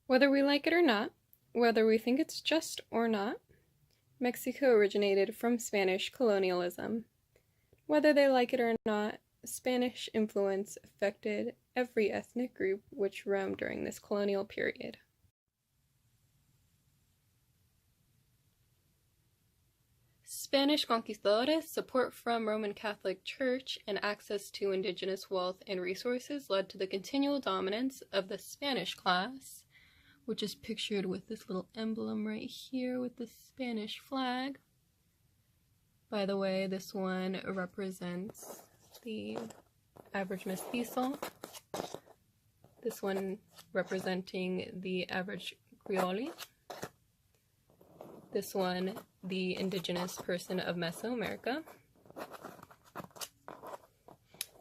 Whether we like it or not, whether we think it's just or not, Mexico originated from Spanish colonialism. Whether they like it or not, Spanish influence affected every ethnic group which roamed during this colonial period. Spanish conquistadores, support from Roman Catholic Church, and access to indigenous wealth and resources led to the continual dominance of the Spanish class, which is pictured with this little emblem right here with the Spanish flag. By the way, this one represents the average mestizo. This one representing the average Creole. This one, the indigenous person of Mesoamerica.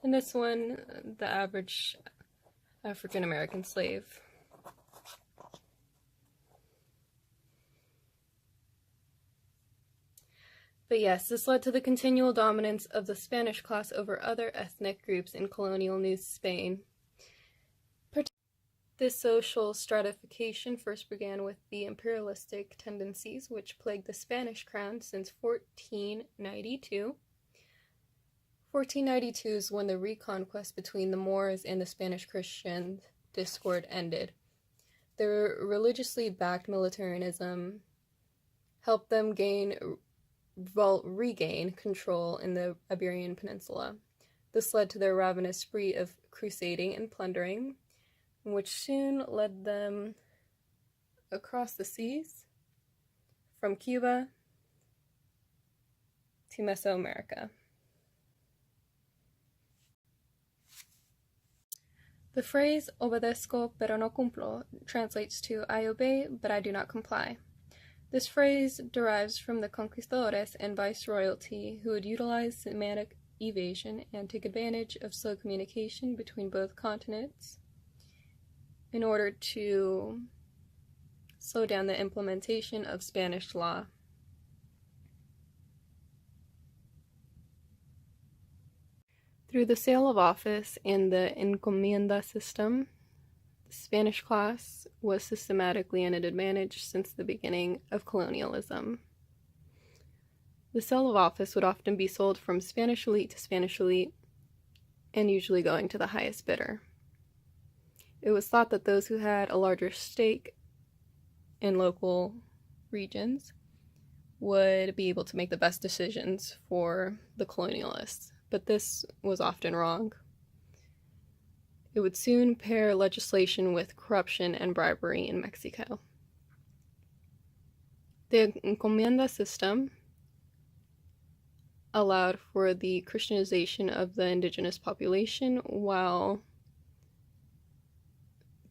And this one, the average African American slave. But yes, this led to the continual dominance of the Spanish class over other ethnic groups in colonial New Spain. This social stratification first began with the imperialistic tendencies which plagued the Spanish crown since 1492. 1492 is when the reconquest between the Moors and the Spanish Christian discord ended. Their religiously backed militarism helped them regain control in the Iberian Peninsula. This led to their ravenous spree of crusading and plundering, which soon led them across the seas from Cuba to Mesoamerica. The phrase obedezco pero no cumplo translates to I obey but I do not comply. This phrase derives from the conquistadores and viceroyalty who would utilize semantic evasion and take advantage of slow communication between both continents in order to slow down the implementation of Spanish law. Through the sale of office and the encomienda system, the Spanish class was systematically at an advantage since the beginning of colonialism. The sale of office would often be sold from Spanish elite to Spanish elite, and usually going to the highest bidder. It was thought that those who had a larger stake in local regions would be able to make the best decisions for the colonialists, but this was often wrong. It would soon pair legislation with corruption and bribery in Mexico. The encomienda system allowed for the Christianization of the indigenous population while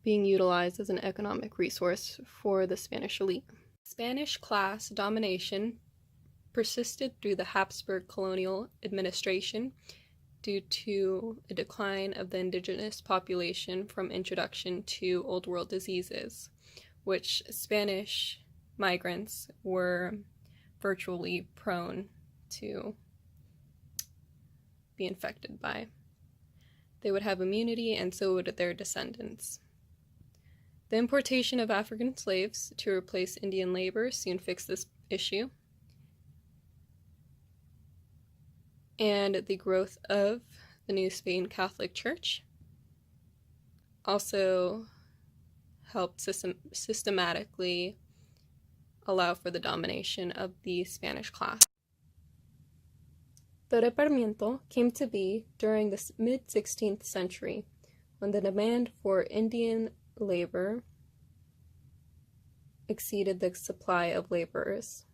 being utilized as an economic resource for the Spanish elite. Spanish class domination persisted through the Habsburg colonial administration due to a decline of the indigenous population from introduction to Old World diseases, which Spanish migrants were virtually prone to be infected by. They would have immunity, and so would their descendants. The importation of African slaves to replace Indian labor soon fixed this issue, and the growth of the New Spain Catholic Church also helped systematically allow for the domination of the Spanish class. The reparamiento came to be during the mid-16th century, when the demand for Indian labor exceeded the supply of laborers.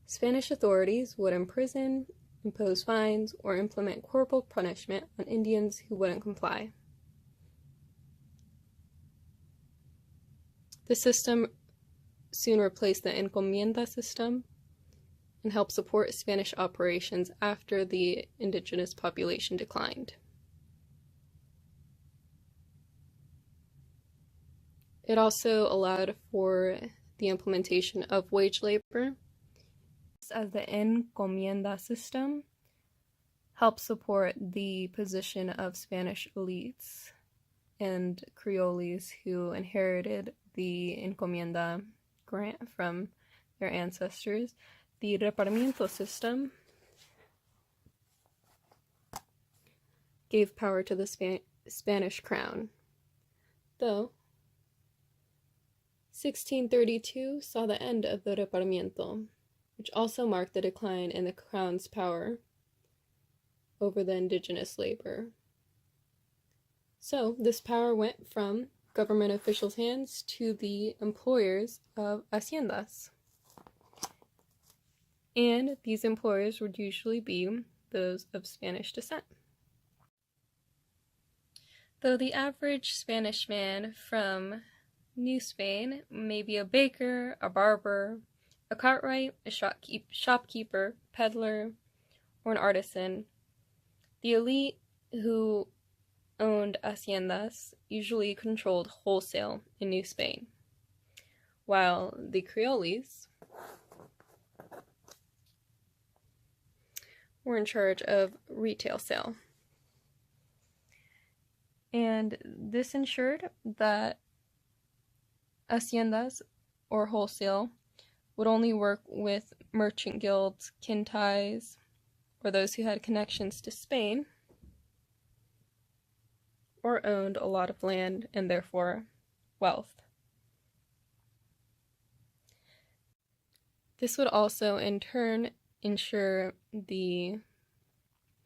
Spanish authorities would imprison, impose fines, or implement corporal punishment on Indians who wouldn't comply. The system soon replaced the encomienda system and helped support Spanish operations after the indigenous population declined. It also allowed for the implementation of wage labor, as the encomienda system helped support the position of Spanish elites and Creoles who inherited the encomienda grant from their ancestors, the reparamiento system gave power to the Spanish crown, though 1632 saw the end of the reparamiento, which also marked the decline in the crown's power over the indigenous labor. So this power went from government officials' hands to the employers of haciendas. And these employers would usually be those of Spanish descent. Though the average Spanish man from New Spain may be a baker, a barber, a cartwright, a shopkeeper, peddler, or an artisan, the elite who owned haciendas usually controlled wholesale in New Spain, while the Creoles were in charge of retail sale. And this ensured that haciendas, or wholesale, would only work with merchant guilds, quintais, or those who had connections to Spain, or owned a lot of land and therefore wealth. This would also in turn ensure the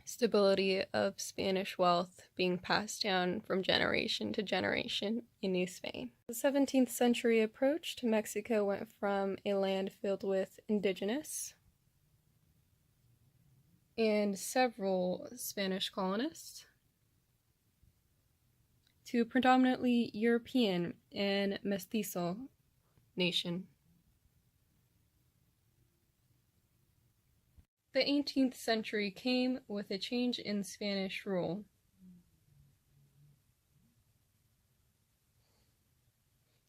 stability of Spanish wealth being passed down from generation to generation in New Spain. As the 17th century approached, Mexico went from a land filled with indigenous and several Spanish colonists to predominantly European and mestizo nation. The 18th century came with a change in Spanish rule.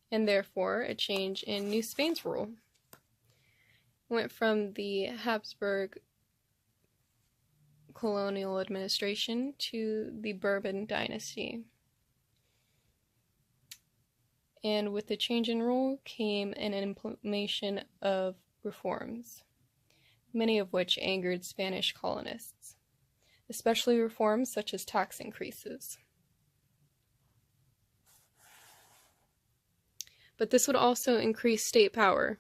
And therefore a change in New Spain's rule. It went from the Habsburg colonial administration to the Bourbon dynasty. And with the change in rule came an implementation of reforms, many of which angered Spanish colonists, especially reforms such as tax increases. But this would also increase state power,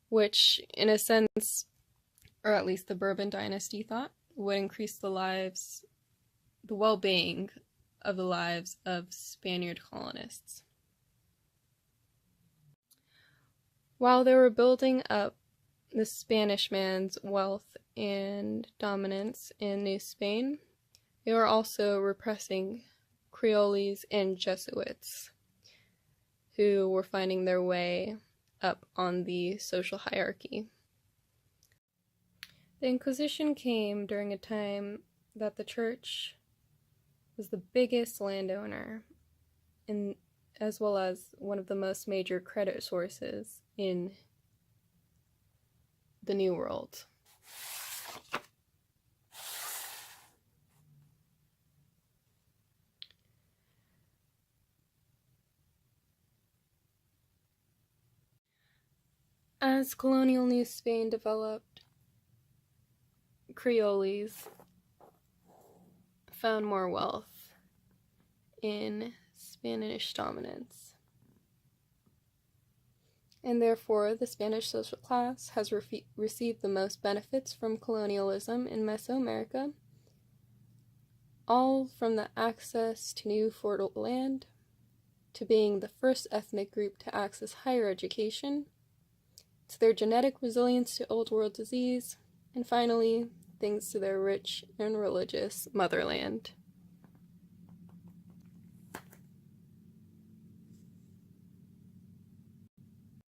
which in a sense, or at least the Bourbon dynasty thought, would increase the well-being of the lives of Spaniard colonists. While they were building up the Spanish man's wealth and dominance in New Spain, they were also repressing Creoles and Jesuits, who were finding their way up on the social hierarchy. The Inquisition came during a time that the church was the biggest landowner, as well as one of the most major credit sources in the New World. As colonial New Spain developed, Creoles found more wealth in Spanish dominance. And therefore, the Spanish social class has received the most benefits from colonialism in Mesoamerica, all from the access to new fertile land, to being the first ethnic group to access higher education, to their genetic resilience to Old World disease, and finally, thanks to their rich and religious motherland.